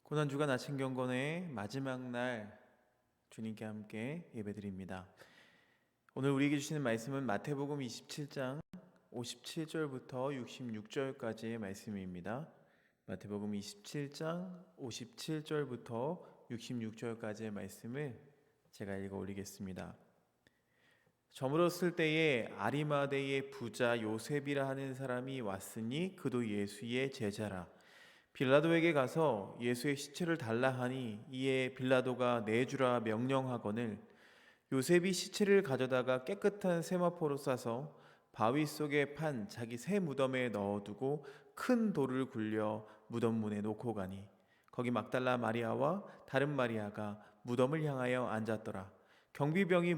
고난주간 아침 경건의 마지막 날 주님께 함께 예배드립니다. 오늘 우리에게 주시는 말씀은 마태복음 27장 57절부터 66절까지의 말씀입니다. 마태복음 27장 57절부터 66절까지의 말씀을 제가 읽어 올리겠습니다. 저물었을 때에 아리마대의 부자 요셉이라 하는 사람이 왔으니 그도 예수의 제자라. 빌라도에게 가서 예수의 시체를 달라 하니 이에 빌라도가 내주라 명령하거늘 요셉이 시체를 가져다가 깨끗한 세마포로 싸서 바위 속에 판 자기 새 무덤에 넣어두고 큰 돌을 굴려 무덤 문에 놓고 가니 거기 막달라 마리아와 다른 마리아가 무덤을 향하여 앉았더라. 경비병이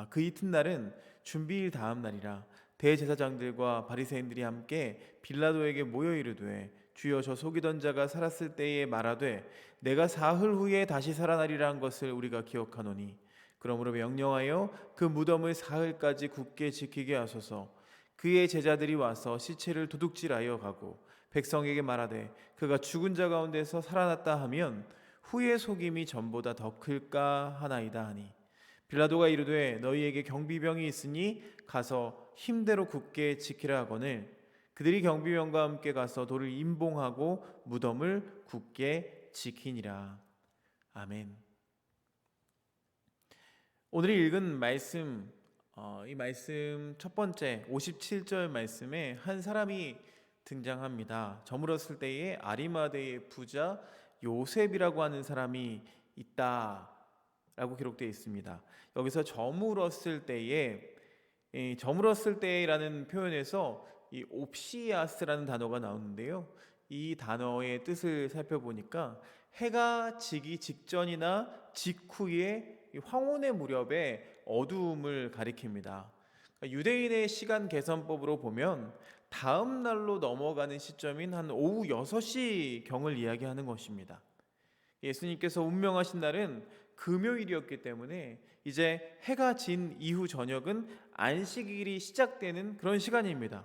그 이튿날은 준비일 다음 날이라. 대제사장들과 바리새인들이 함께 빌라도에게 모여 이르되 주여 저 속이던 자가 살았을 때에 말하되 내가 사흘 후에 다시 살아나리라 한 것을 우리가 기억하노니 그러므로 명령하여 그 무덤을 사흘까지 굳게 지키게 하소서. 그의 제자들이 와서 시체를 도둑질하여 가고 백성에게 말하되 그가 죽은 자 가운데서 살아났다 하면 후의 속임이 전보다 더 클까 하나이다 하니 빌라도가 이르되 너희에게 경비병이 있으니 가서 힘대로 굳게 지키라 하거늘 그들이 경비병과 함께 가서 돌을 임봉하고 무덤을 굳게 지키니라. 아멘. 오늘 읽은 말씀, 이 말씀 첫 번째 57절 말씀에 한 사람이 등장합니다. 저물었을 때에 아리마대의 부자 요셉이라고 하는 사람이 있다라고 기록되어 있습니다. 여기서 저물었을 때라는 표현에서 이 옵시아스라는 단어가 나오는데요. 이 단어의 뜻을 살펴보니까 해가 지기 직전이나 직후의 황혼의 무렵의 어두움을 가리킵니다. 유대인의 시간 계산법으로 보면 다음 날로 넘어가는 시점인 한 오후 6시 경을 이야기하는 것입니다. 예수님께서 운명하신 날은 금요일이었기 때문에 이제 해가 진 이후 저녁은 안식일이 시작되는 그런 시간입니다.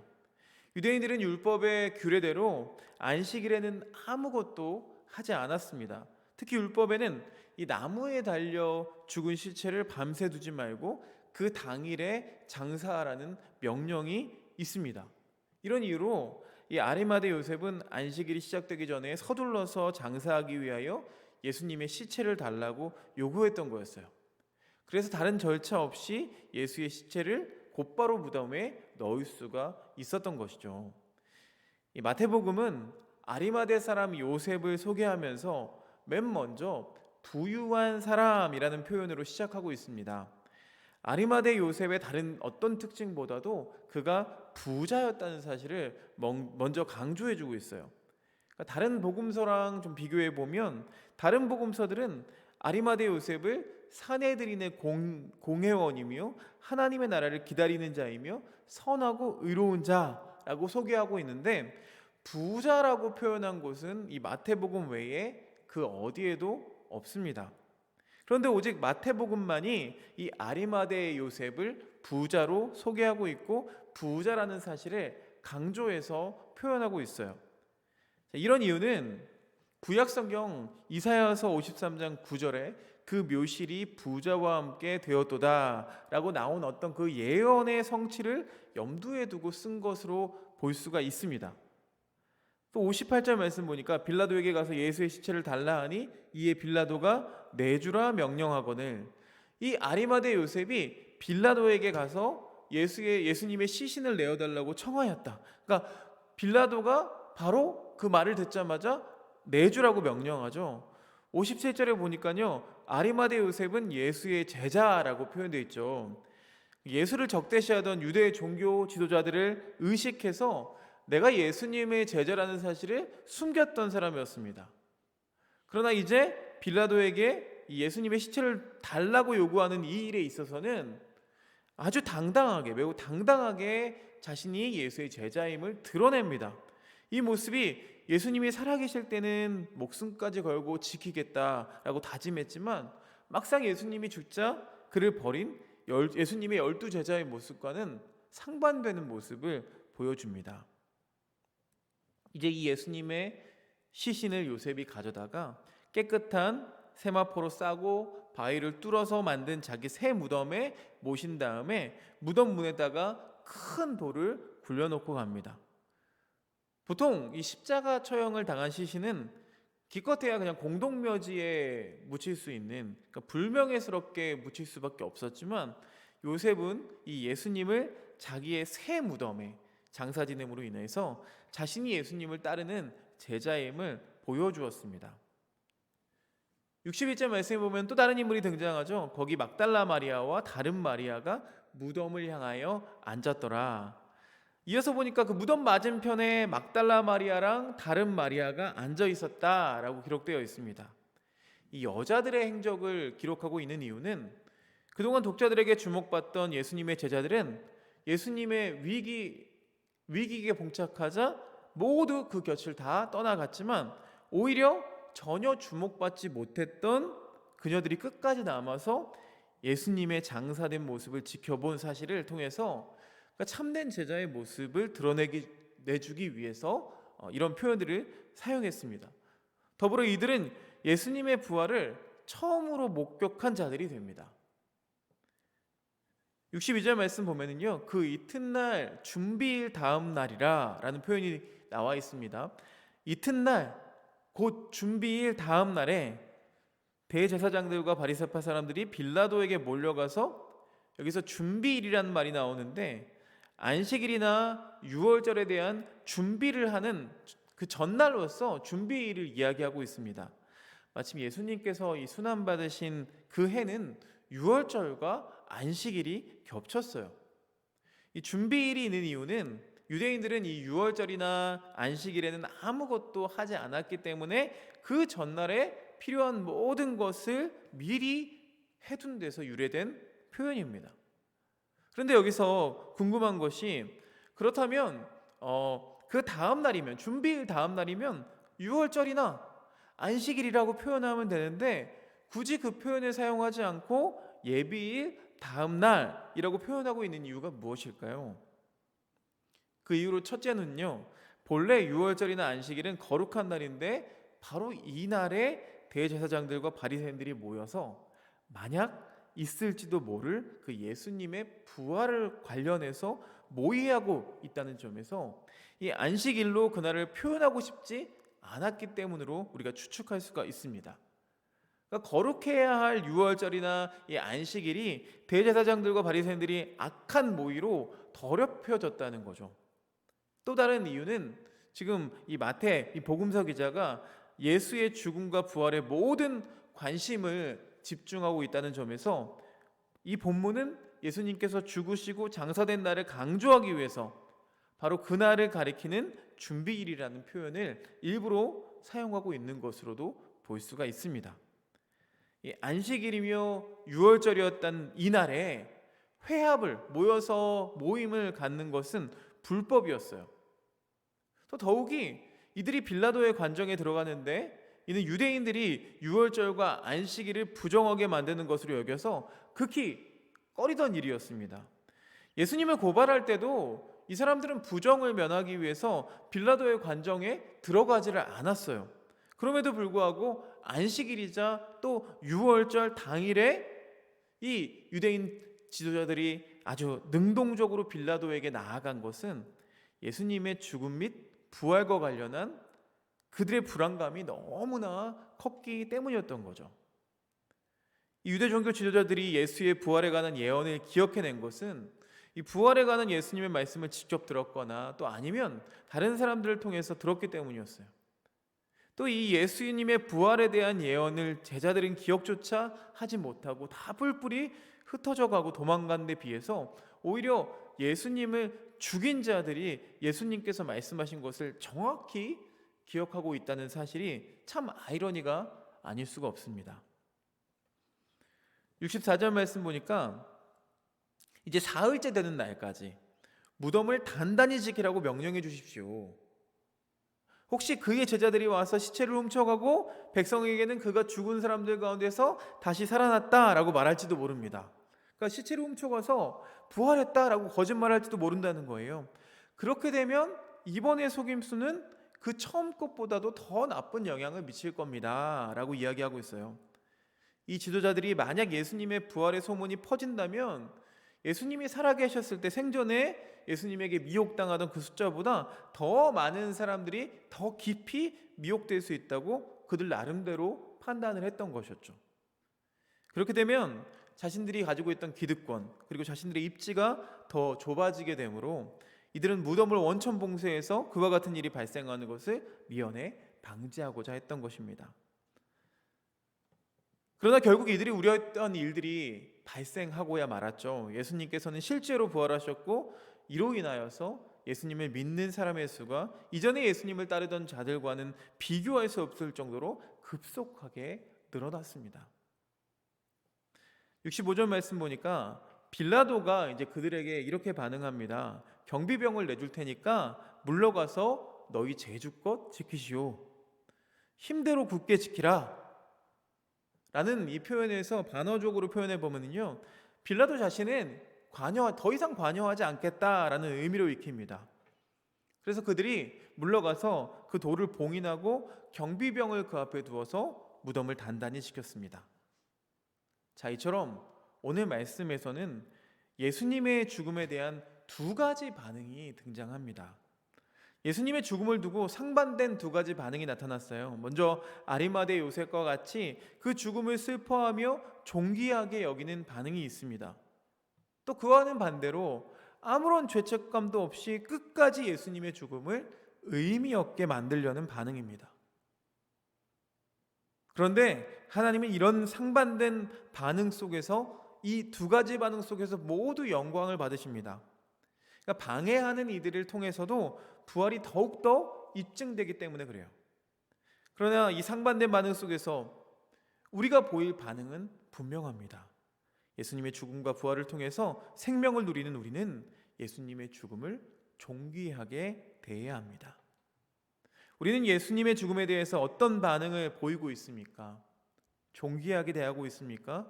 유대인들은 율법의 규례대로 안식일에는 아무것도 하지 않았습니다. 특히 율법에는 이 나무에 달려 죽은 시체를 밤새 두지 말고 그 당일에 장사하라는 명령이 있습니다. 이런 이유로 이 아리마대 요셉은 안식일이 시작되기 전에 서둘러서 장사하기 위하여 예수님의 시체를 달라고 요구했던 거였어요. 그래서 다른 절차 없이 예수의 시체를 곧바로 무덤에 넣을 수가 있었던 것이죠. 이 마태복음은 아리마대 사람 요셉을 소개하면서 맨 먼저 부유한 사람이라는 표현으로 시작하고 있습니다. 아리마대 요셉의 다른 어떤 특징보다도 그가 부자였다는 사실을 먼저 강조해주고 있어요. 그러니까 다른 복음서랑 좀 비교해 보면 다른 복음서들은 아리마대 요셉을 사내들인의 공회원이며 하나님의 나라를 기다리는 자이며 선하고 의로운 자라고 소개하고 있는데 부자라고 표현한 곳은 이 마태복음 외에 그 어디에도 없습니다. 그런데 오직 마태복음만이 이 아리마대 요셉을 부자로 소개하고 있고 부자라는 사실을 강조해서 표현하고 있어요. 이런 이유는 구약성경 이사야서 53장 9절에 그 묘실이 부자와 함께 되었도다 라고 나온 어떤 그 예언의 성취를 염두에 두고 쓴 것으로 볼 수가 있습니다. 또 58절 말씀 보니까 빌라도에게 가서 예수의 시체를 달라 하니 이에 빌라도가 내주라 명령하거늘 이 아리마대 요셉이 빌라도에게 가서 예수님의 시신을 내어달라고 청하였다. 그러니까 빌라도가 바로 그 말을 듣자마자 내주라고 명령하죠. 57절에 보니까요 아리마대 요셉은 예수의 제자라고 표현되어 있죠. 예수를 적대시하던 유대 종교 지도자들을 의식해서 내가 예수님의 제자라는 사실을 숨겼던 사람이었습니다. 그러나 이제 빌라도에게 예수님의 시체를 달라고 요구하는 이 일에 있어서는 아주 매우 당당하게 자신이 예수의 제자임을 드러냅니다. 이 모습이 예수님이 살아계실 때는 목숨까지 걸고 지키겠다라고 다짐했지만 막상 예수님이 죽자 그를 버린 예수님의 12제자의 모습과는 상반되는 모습을 보여줍니다. 이제 이 예수님의 시신을 요셉이 가져다가 깨끗한 세마포로 싸고 바위를 뚫어서 만든 자기 새 무덤에 모신 다음에 무덤 문에다가 큰 돌을 굴려놓고 갑니다. 보통 이 십자가 처형을 당한 시신은 기껏해야 그냥 공동묘지에 묻힐 수 있는, 그러니까 불명예스럽게 묻힐 수밖에 없었지만, 요셉은 이 예수님을 자기의 새 무덤에 장사 지냄으로 인해서 자신이 예수님을 따르는 제자임을 보여주었습니다. 61절 말씀에 보면 또 다른 인물이 등장하죠. 거기 막달라 마리아와 다른 마리아가 무덤을 향하여 앉았더라. 이어서 보니까 그 무덤 맞은편에 막달라 마리아랑 다른 마리아가 앉아 있었다라고 기록되어 있습니다. 이 여자들의 행적을 기록하고 있는 이유는 그동안 독자들에게 주목받던 예수님의 제자들은 예수님의 위기에 봉착하자 모두 그 곁을 다 떠나갔지만, 오히려 전혀 주목받지 못했던 그녀들이 끝까지 남아서 예수님의 장사된 모습을 지켜본 사실을 통해서 참된 제자의 모습을 드러내주기 위해서 이런 표현들을 사용했습니다. 더불어 이들은 예수님의 부활을 처음으로 목격한 자들이 됩니다. 62절 말씀 보면은요, 그 이튿날 준비일 다음 날이라 라는 표현이 나와 있습니다. 이튿날, 곧 준비일 다음 날에 대제사장들과 바리새파 사람들이 빌라도에게 몰려가서, 여기서 준비일이라는 말이 나오는데 안식일이나 유월절에 대한 준비를 하는 그 전날로서 준비일을 이야기하고 있습니다. 마침 예수님께서 이 순환 받으신 그 해는 유월절과 안식일이 겹쳤어요. 이 준비일이 있는 이유는 유대인들은 이 유월절이나 안식일에는 아무것도 하지 않았기 때문에 그 전날에 필요한 모든 것을 미리 해둔 데서 유래된 표현입니다. 그런데 여기서 궁금한 것이, 그렇다면 그 다음 날이면, 준비일 다음 날이면 유월절이나 안식일이라고 표현하면 되는데 굳이 그 표현을 사용하지 않고 예비일 다음 날이라고 표현하고 있는 이유가 무엇일까요? 그 이유로 첫째는요, 본래 유월절이나 안식일은 거룩한 날인데 바로 이 날에 대제사장들과 바리새인들이 모여서 만약 있을지도 모를 그 예수님의 부활을 관련해서 모의하고 있다는 점에서 이 안식일로 그날을 표현하고 싶지 않았기 때문으로 우리가 추측할 수가 있습니다. 그러니까 거룩해야 할 유월절이나 이 안식일이 대제사장들과 바리새인들이 악한 모의로 더럽혀졌다는 거죠. 또 다른 이유는 지금 이 마태 이 복음서 기자가 예수의 죽음과 부활에 모든 관심을 집중하고 있다는 점에서 이 본문은 예수님께서 죽으시고 장사된 날을 강조하기 위해서 바로 그날을 가리키는 준비일이라는 표현을 일부러 사용하고 있는 것으로도 볼 수가 있습니다. 이 안식일이며 유월절이었던 이 날에 회합을 모여서 모임을 갖는 것은 불법이었어요. 또 더욱이 이들이 빌라도의 관정에 들어가는데 이는 유대인들이 유월절과 안식일을 부정하게 만드는 것으로 여겨서 극히 꺼리던 일이었습니다. 예수님을 고발할 때도 이 사람들은 부정을 면하기 위해서 빌라도의 관정에 들어가지를 않았어요. 그럼에도 불구하고 안식일이자 또 유월절 당일에 이 유대인 지도자들이 아주 능동적으로 빌라도에게 나아간 것은 예수님의 죽음 및 부활과 관련한 그들의 불안감이 너무나 컸기 때문이었던 거죠. 유대 종교 지도자들이 예수의 부활에 관한 예언을 기억해낸 것은 이 부활에 관한 예수님의 말씀을 직접 들었거나 또 아니면 다른 사람들을 통해서 들었기 때문이었어요. 또 이 예수님의 부활에 대한 예언을 제자들은 기억조차 하지 못하고 다 뿔뿔이 흩어져 가고 도망간 데 비해서 오히려 예수님을 죽인 자들이 예수님께서 말씀하신 것을 정확히 기억하고 있다는 사실이 참 아이러니가 아닐 수가 없습니다. 64절 말씀 보니까 이제 사흘째 되는 날까지 무덤을 단단히 지키라고 명령해 주십시오. 혹시 그의 제자들이 와서 시체를 훔쳐가고 백성에게는 그가 죽은 사람들 가운데서 다시 살아났다라고 말할지도 모릅니다. 그러니까 시체를 훔쳐가서 부활했다라고 거짓말할지도 모른다는 거예요. 그렇게 되면 이번의 속임수는 그 처음 것보다도 더 나쁜 영향을 미칠 겁니다 라고 이야기하고 있어요. 이 지도자들이 만약 예수님의 부활의 소문이 퍼진다면 예수님이 살아계셨을 때 생전에 예수님에게 미혹당하던 그 숫자보다 더 많은 사람들이 더 깊이 미혹될 수 있다고 그들 나름대로 판단을 했던 것이었죠. 그렇게 되면 자신들이 가지고 있던 기득권 그리고 자신들의 입지가 더 좁아지게 되므로 이들은 무덤을 원천 봉쇄해서 그와 같은 일이 발생하는 것을 미연에 방지하고자 했던 것입니다. 그러나 결국 이들이 우려했던 일들이 발생하고야 말았죠. 예수님께서는 실제로 부활하셨고 이로 인하여서 예수님을 믿는 사람의 수가 이전에 예수님을 따르던 자들과는 비교할 수 없을 정도로 급속하게 늘어났습니다. 65절 말씀 보니까 빌라도가 이제 그들에게 이렇게 반응합니다. 경비병을 내줄 테니까 물러가서 너희 제주껏 지키시오. 힘대로 굳게 지키라. 라는 이 표현에서 반어적으로 표현해 보면요, 빌라도 자신은 더 이상 관여하지 않겠다라는 의미로 익힙니다. 그래서 그들이 물러가서 그 돌을 봉인하고 경비병을 그 앞에 두어서 무덤을 단단히 지켰습니다. 자, 이처럼 오늘 말씀에서는 예수님의 죽음에 대한 두 가지 반응이 등장합니다. 예수님의 죽음을 두고 상반된 두 가지 반응이 나타났어요. 먼저 아리마대 요셉과 같이 그 죽음을 슬퍼하며 존귀하게 여기는 반응이 있습니다. 또 그와는 반대로 아무런 죄책감도 없이 끝까지 예수님의 죽음을 의미 없게 만들려는 반응입니다. 그런데 하나님은 이런 상반된 반응 속에서 이 두 가지 반응 속에서 모두 영광을 받으십니다. 그러니까 방해하는 이들을 통해서도 부활이 더욱더 입증되기 때문에 그래요. 그러나 이 상반된 반응 속에서 우리가 보일 반응은 분명합니다. 예수님의 죽음과 부활을 통해서 생명을 누리는 우리는 예수님의 죽음을 존귀하게 대해야 합니다. 우리는 예수님의 죽음에 대해서 어떤 반응을 보이고 있습니까? 존귀하게 대하고 있습니까?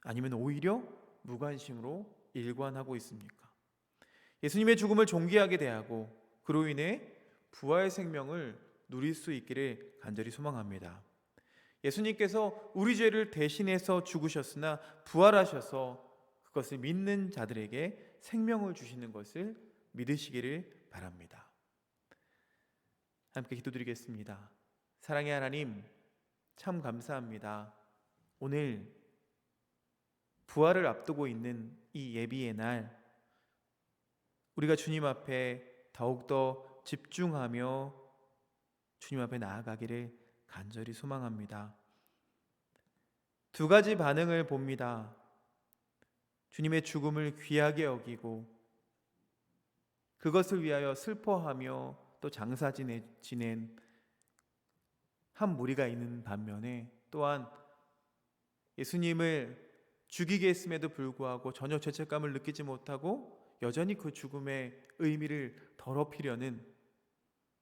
아니면 오히려 무관심으로 일관하고 있습니까? 예수님의 죽음을 존귀하게 대하고 그로 인해 부활 생명을 누릴 수 있기를 간절히 소망합니다. 예수님께서 우리 죄를 대신해서 죽으셨으나 부활하셔서 그것을 믿는 자들에게 생명을 주시는 것을 믿으시기를 바랍니다. 함께 기도드리겠습니다. 사랑의 하나님, 참 감사합니다. 오늘 부활을 앞두고 있는 이 예비의 날, 우리가 주님 앞에 더욱더 집중하며 주님 앞에 나아가기를 간절히 소망합니다. 두 가지 반응을 봅니다. 주님의 죽음을 귀하게 여기고 그것을 위하여 슬퍼하며 또 장사 지낸 한 무리가 있는 반면에 또한 예수님을 죽이게 했음에도 불구하고 전혀 죄책감을 느끼지 못하고 여전히 그 죽음의 의미를 더럽히려는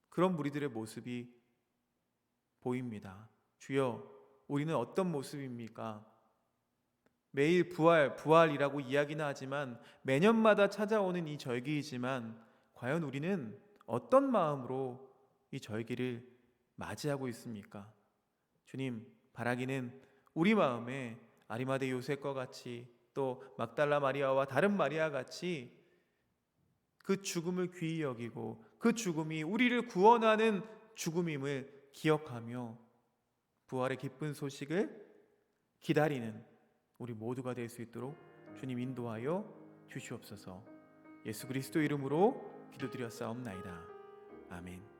그런 무리들의 모습이 보입니다. 주여, 우리는 어떤 모습입니까? 매일 부활이라고 이야기나 하지만 매년마다 찾아오는 이 절기이지만 과연 우리는 어떤 마음으로 이 절기를 맞이하고 있습니까? 주님, 바라기는 우리 마음에 아리마대 요셉과 같이 또 막달라 마리아와 다른 마리아 같이 그 죽음을 귀히 여기고 그 죽음이 우리를 구원하는 죽음임을 기억하며 부활의 기쁜 소식을 기다리는 우리 모두가 될 수 있도록 주님 인도하여 주시옵소서. 예수 그리스도 이름으로 기도드렸사옵나이다. 아멘.